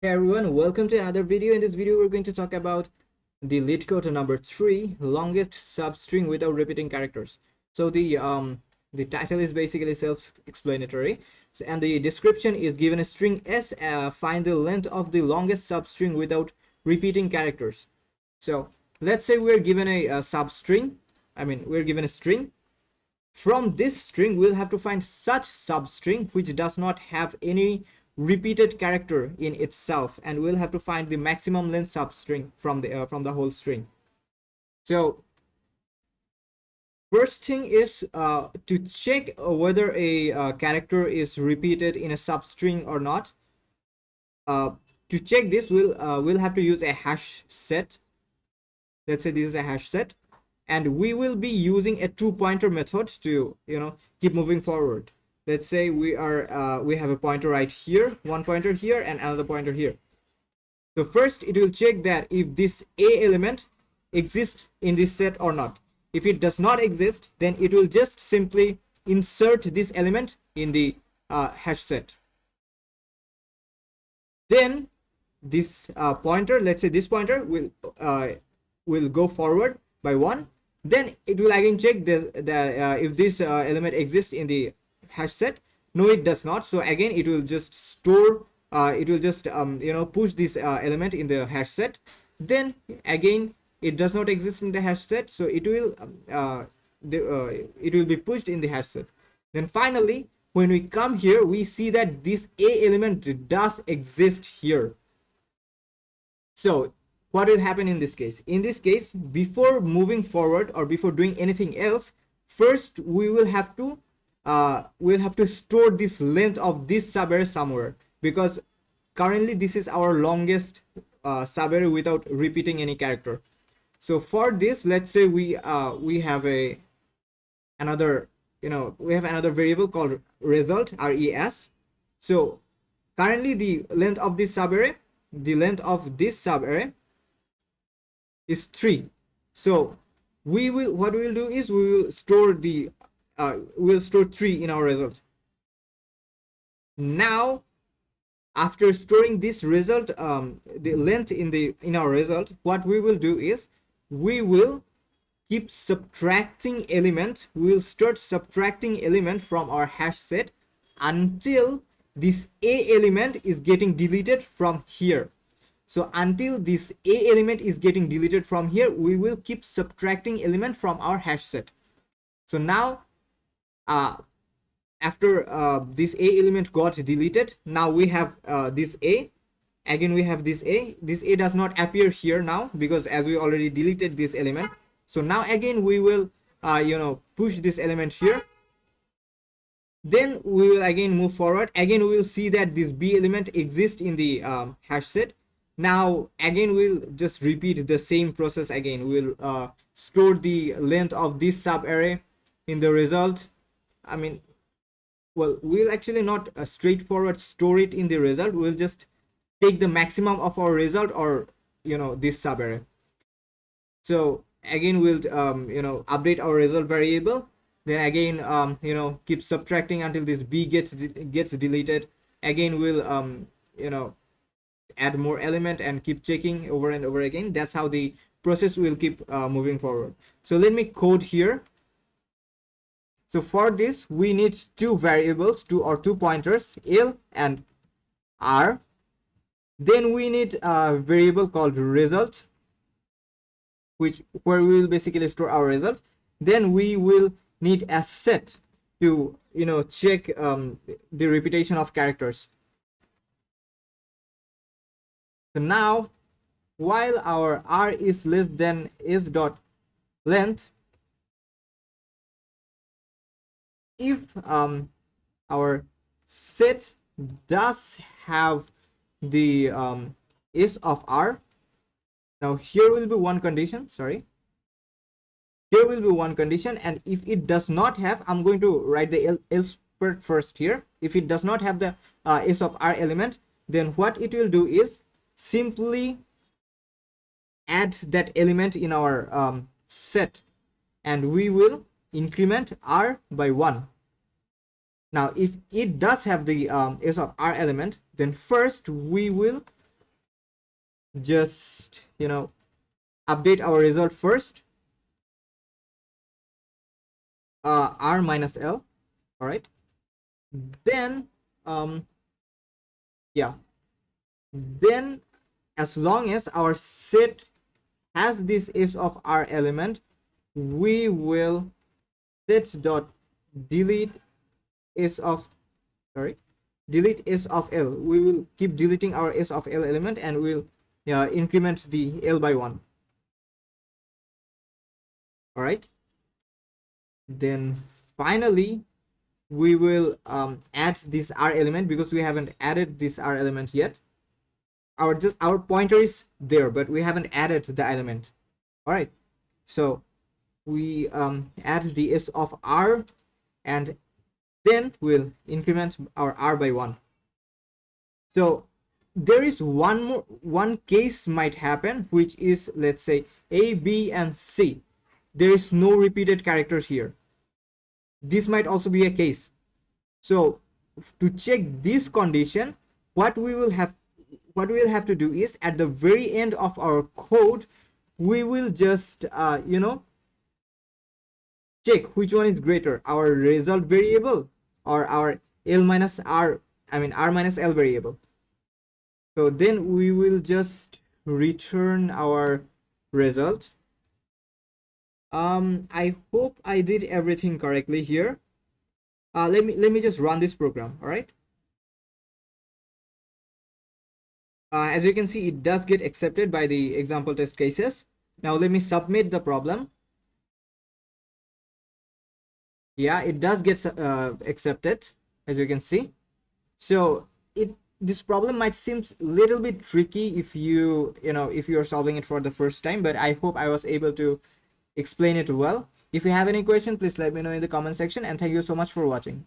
Hey everyone, welcome to another video. In this video, we're going to talk about the lead code number 3, longest substring without repeating characters. So the title is basically self-explanatory, and the description is given a string s. Find the length of the longest substring without repeating characters. So let's say we're given a substring. We're given a string. From this string, we'll have to find such substring which does not have any repeated character in itself, and we'll have to find the maximum length substring from the whole string. So first thing is to check whether a character is repeated in a substring or not. To check this, we'll have to use a hash set. Let's say this is a hash set, and we will be using a two-pointer method to keep moving forward. Let's say we have a pointer right here, one pointer here and another pointer here. So first it will check that if this a element exists in this set or not. If it does not exist, then it will just simply insert this element in the hash set. Then this pointer, let's say this pointer will go forward by 1. Then it will again check if this element exists in the hash set. No, it does not. So again it will just store it will just push this element in the hash set. Then again it does not exist in the hash set, so it will be pushed in the hash set. Then finally, when we come here, we see that this a element does exist here. So what will happen in this case? In this case, before moving forward or before doing anything else, first we will have to store this length of this subarray somewhere, because currently this is our longest subarray without repeating any character. So for this, let's say we have another variable called result, res. So currently the length of this subarray is 3. So what we will do is we will store we'll store 3 in our result. Now after storing this result, the length in our result, what we will do is we will keep subtracting element. We will start subtracting element from our hash set until this a element is getting deleted from here. So until this a element is getting deleted from here, we will keep subtracting element from our hash set. So now after this a element got deleted, now we have this a. Again we have this a does not appear here now, because as we already deleted this element. So now again we will push this element here. Then we will again move forward. Again we will see that this b element exists in the hash set. Now again we'll just repeat the same process again. We'll store the length of this subarray in the result. We'll actually not straightforward store it in the result. We'll just take the maximum of our result, or this subarray. So again we'll update our result variable. Then again keep subtracting until this b gets deleted. Again we'll add more element and keep checking over and over again. That's how the process will keep moving forward. So let me code here. So for this we need two variables, two pointers, l and r. Then we need a variable called result, where we will basically store our result. Then we will need a set to check the repetition of characters. So now while our r is less than s dot length, if our set does have the s of r, now here will be one condition, here will be one condition, and if it does not have, I'm going to write the else part first here. If it does not have the s of r element, then what it will do is simply add that element in our set, and we will increment r by 1. Now if it does have the s of r element, then first we will just update our result first, r minus l. All right, then yeah, then as long as our set has this s of r element, we will set dot delete s of delete s of l. We will keep deleting our s of l element, and we'll increment the l by 1. All right, then finally we will add this r element, because we haven't added this r element yet. Our pointer is there, but we haven't added the element. All right, so we add the s of r, and then we'll increment our r by 1. So there is one case might happen, which is, let's say, a, b, and c. There is no repeated characters here. This might also be a case. So to check this condition, what we will have to do is, at the very end of our code, we will just check which one is greater, our result variable or our l minus r, r minus l variable. So then we will just return our result. I hope I did everything correctly here. Let me just run this program. All right, as you can see, it does get accepted by the example test cases. Now let me submit the problem. Yeah, it does get accepted, as you can see. So this problem might seem a little bit tricky if if you're solving it for the first time, but I hope I was able to explain it well. If you have any question, please let me know in the comment section, and thank you so much for watching.